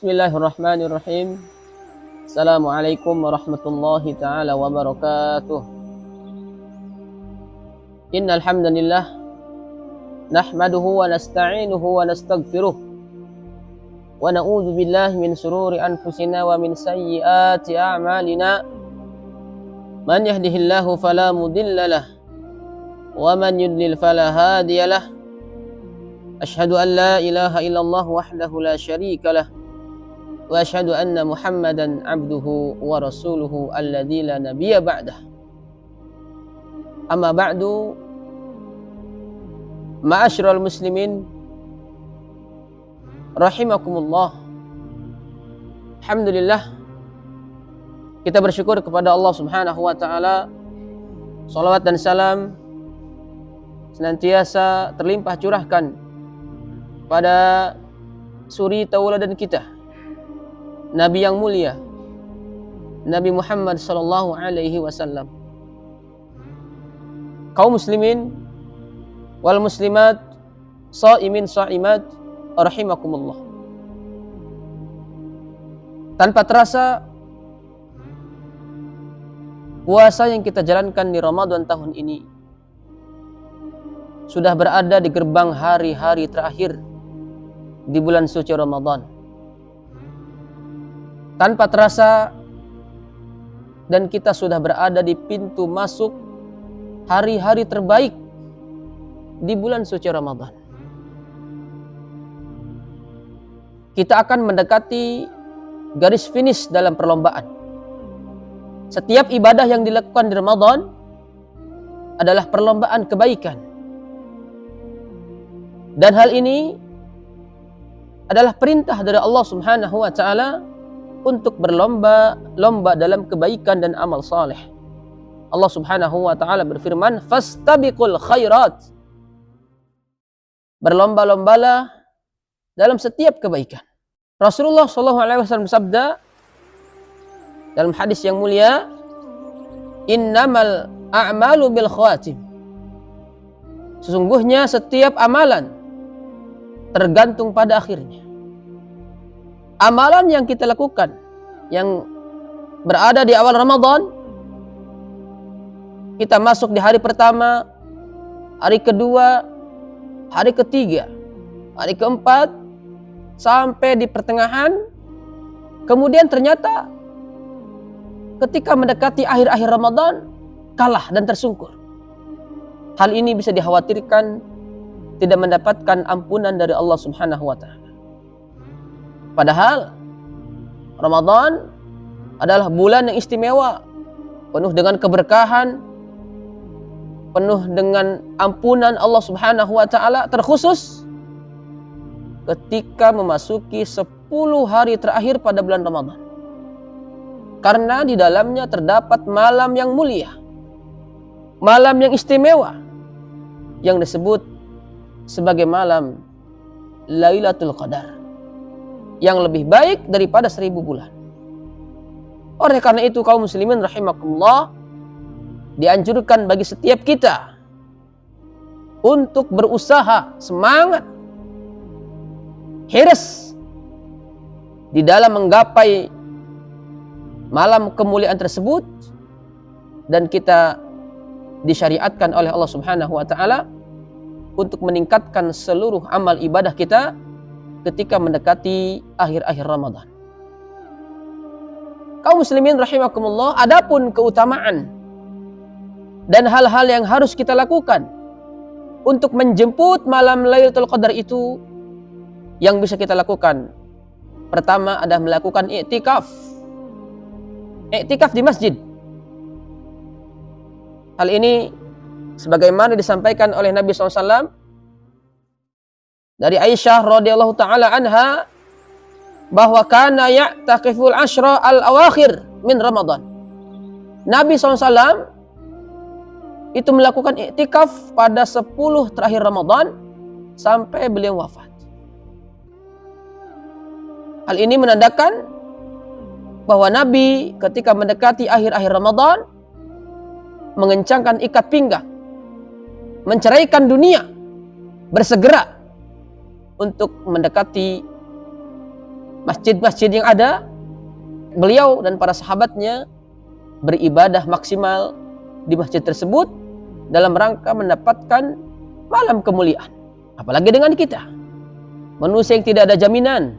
Bismillahirrahmanirrahim. Assalamualaikum warahmatullahi taala wabarakatuh. Innal hamdalillah nahmaduhu wa nasta'inuhu wa nastaghfiruh wa na'udzu billahi min shururi anfusina wa min sayyiati a'malina. Man yahdihillahu fala mudilla lahu wa man yudlil fala hadiya lahu. Asyhadu an la ilaha illallah wahdahu la syarika lah wa asyhadu anna Muhammadan abduhu wa rasuluhu alladzi la nabiyya ba'dah. Amma ba'du, ma'asyiral muslimin rahimakumullah. Alhamdulillah, kita bersyukur kepada Allah Subhanahu wa taala. Shalawat dan salam senantiasa terlimpah curahkan pada suri tauladan kita, Nabi yang mulia, Nabi Muhammad sallallahu alaihi wasallam. Kaum muslimin wal muslimat, shaimin shaimat, rahimakumullah. Tanpa terasa, puasa yang kita jalankan di Ramadan tahun ini sudah berada di gerbang hari-hari terakhir di bulan suci Ramadan. Tanpa terasa, dan kita sudah berada di pintu masuk hari-hari terbaik di bulan suci Ramadan. Kita akan mendekati garis finish dalam perlombaan. Setiap ibadah yang dilakukan di Ramadan adalah perlombaan kebaikan. Dan hal ini adalah perintah dari Allah Subhanahu wa taala untuk berlomba-lomba dalam kebaikan dan amal saleh. Allah Subhanahu wa taala berfirman, "Fastabiqul khairat." Berlomba-lombalah dalam setiap kebaikan. Rasulullah sallallahu alaihi wasallam bersabda dalam hadis yang mulia, "Innamal a'malu bil khawatim." Sesungguhnya setiap amalan tergantung pada akhirnya. Amalan yang kita lakukan yang berada di awal Ramadan, kita masuk di hari pertama, hari kedua, hari ketiga, hari keempat, sampai di pertengahan, kemudian ternyata ketika mendekati akhir-akhir Ramadan kalah dan tersungkur. Hal ini bisa dikhawatirkan tidak mendapatkan ampunan dari Allah Subhanahu wa taala. Padahal Ramadan adalah bulan yang istimewa, penuh dengan keberkahan, penuh dengan ampunan Allah Subhanahu wa taala, terkhusus ketika memasuki 10 hari terakhir pada bulan Ramadan. Karena di dalamnya terdapat malam yang mulia, malam yang istimewa, yang disebut sebagai malam Lailatul Qadar, yang lebih baik daripada 1000 bulan. Oleh karena itu, kaum muslimin rahimakumullah, dianjurkan bagi setiap kita untuk berusaha, semangat, hirs di dalam menggapai malam kemuliaan tersebut. Dan kita disyariatkan oleh Allah Subhanahu wa taala untuk meningkatkan seluruh amal ibadah kita ketika mendekati akhir-akhir Ramadan. Kaum muslimin rahimakumullah, adapun keutamaan dan hal-hal yang harus kita lakukan untuk menjemput malam Lailatul Qadar itu, yang bisa kita lakukan, pertama adalah melakukan i'tikaf. I'tikaf di masjid. Hal ini sebagaimana disampaikan oleh Nabi SAW dari Aisyah radhiyallahu taala anha, bahwa kana ya'takiful ashra al-awakhir min Ramadan. Nabi SAW itu melakukan i'tikaf pada 10 terakhir Ramadan sampai beliau wafat. Hal ini menandakan bahwa Nabi ketika mendekati akhir-akhir Ramadan mengencangkan ikat pinggang, menceraikan dunia, bersegera untuk mendekati masjid-masjid yang ada, beliau dan para sahabatnya beribadah maksimal di masjid tersebut dalam rangka mendapatkan malam kemuliaan. Apalagi dengan kita, manusia yang tidak ada jaminan,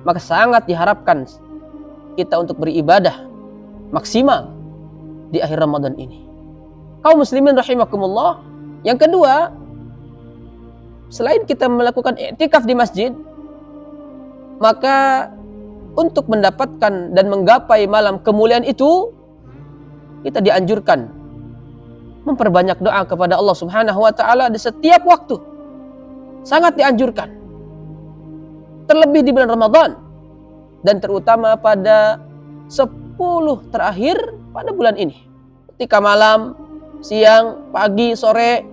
maka sangat diharapkan kita untuk beribadah maksimal di akhir Ramadan ini. Kaum muslimin rahimakumullah, yang kedua, selain kita melakukan i'tikaf di masjid, maka untuk mendapatkan dan menggapai malam kemuliaan itu, kita dianjurkan memperbanyak doa kepada Allah Subhanahu wa taala di setiap waktu. Sangat dianjurkan. Terlebih di bulan Ramadan dan terutama pada 10 terakhir pada bulan ini. Ketika malam, siang, pagi, sore,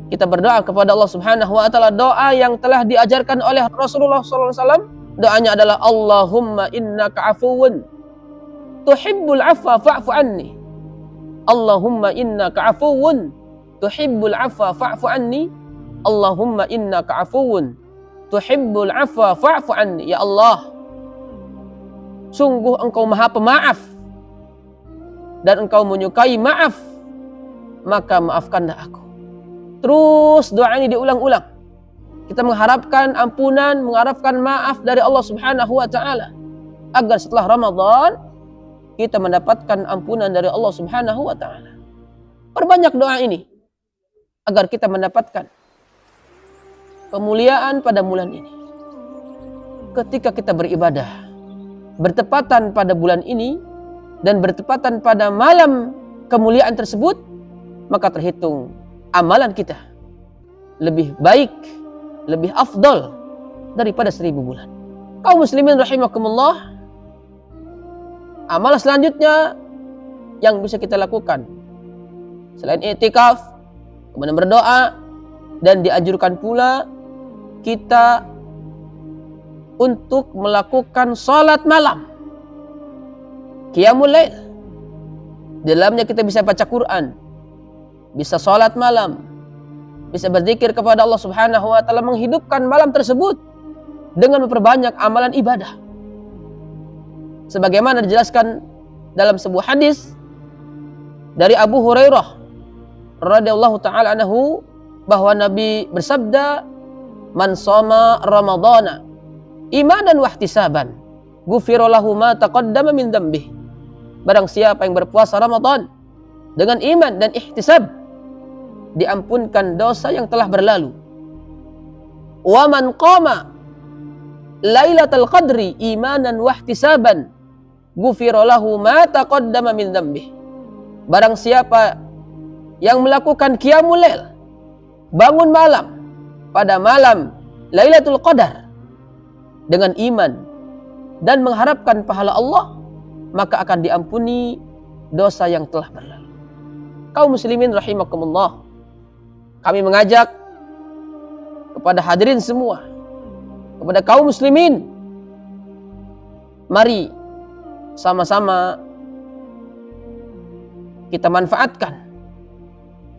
kita berdoa kepada Allah Subhanahu wa taala doa yang telah diajarkan oleh Rasulullah sallallahu alaihi wasallam. Doanya adalah Allahumma innaka afuwun tuhibbul afwa fa'fu anni. Allahumma innaka afuwun tuhibbul afwa fa'fu anni. Allahumma innaka afuwun tuhibbul afwa fa'fu anni. Ya Allah, sungguh Engkau Maha Pemaaf dan Engkau menyukai maaf, maka maafkanlah aku. Terus doa ini diulang-ulang. Kita mengharapkan ampunan, mengharapkan maaf dari Allah Subhanahu wa taala agar setelah Ramadan kita mendapatkan ampunan dari Allah Subhanahu wa taala. Perbanyak doa ini agar kita mendapatkan kemuliaan pada bulan ini. Ketika kita beribadah bertepatan pada bulan ini dan bertepatan pada malam kemuliaan tersebut, maka terhitung amalan kita lebih baik, lebih afdal daripada 1000 bulan. Kaum muslimin rahimakumullah, amal selanjutnya yang bisa kita lakukan selain i'tikaf, kemudian berdoa, dan dianjurkan pula kita untuk melakukan salat malam, qiyamul lail. Dalamnya kita bisa baca Quran, bisa salat malam, bisa berzikir kepada Allah Subhanahu wa taala, menghidupkan malam tersebut dengan memperbanyak amalan ibadah. Sebagaimana dijelaskan dalam sebuah hadis dari Abu Hurairah radhiyallahu taala anhu bahwa Nabi bersabda, "Man shoma Ramadhana imanan wa ihtisaban, ghufira lahu ma taqaddama min dzambih." Barang siapa yang berpuasa Ramadan dengan iman dan ihtisab, diampunkan dosa yang telah berlalu. Wa man qama lailatul qadri imanan wa ihtisaban, ghufira lahu ma taqaddama min dzambih. Barang siapa yang melakukan qiyamul lail, bangun malam pada malam Lailatul Qadar dengan iman dan mengharapkan pahala Allah, maka akan diampuni dosa yang telah berlalu. Kaum muslimin rahimakumullah, kami mengajak kepada hadirin semua, kepada kaum muslimin, mari sama-sama kita manfaatkan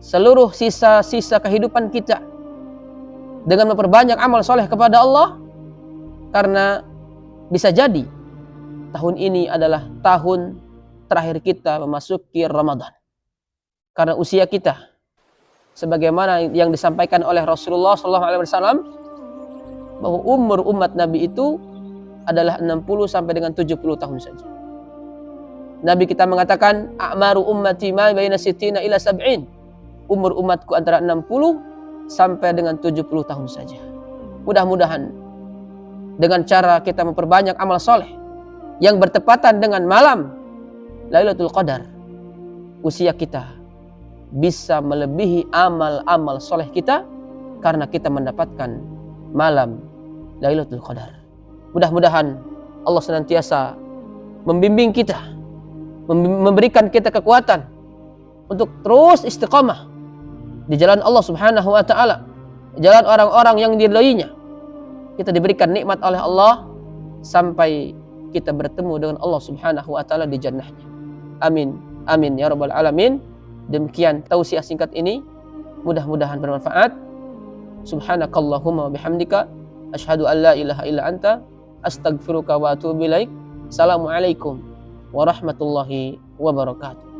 seluruh sisa-sisa kehidupan kita dengan memperbanyak amal soleh kepada Allah, karena bisa jadi tahun ini adalah tahun terakhir kita memasuki Ramadan. Karena usia kita, sebagaimana yang disampaikan oleh Rasulullah SAW, bahwa umur umat Nabi itu adalah 60 sampai dengan 70 tahun saja. Nabi kita mengatakan, a'maru ummati ma baina sittina ila sab'in. Umur umatku antara 60 sampai dengan 70 tahun saja. Mudah-mudahan dengan cara kita memperbanyak amal soleh yang bertepatan dengan malam Lailatul Qadar, usia kita bisa melebihi amal-amal soleh kita karena kita mendapatkan malam Lailatul Qadar. Mudah-mudahan Allah senantiasa membimbing kita, memberikan kita kekuatan untuk terus istiqamah di jalan Allah Subhanahu wa taala, jalan orang-orang yang diridhoinya. Kita diberikan nikmat oleh Allah sampai kita bertemu dengan Allah Subhanahu wa taala di jannahnya. Amin. Amin ya rabbal alamin. Demikian tausiah singkat ini, mudah-mudahan bermanfaat. Subhanakallahumma wa bihamdika asyhadu an la ilaha illa anta Astaghfiruka wa atubu ilaik. Assalamualaikum warahmatullahi wabarakatuh.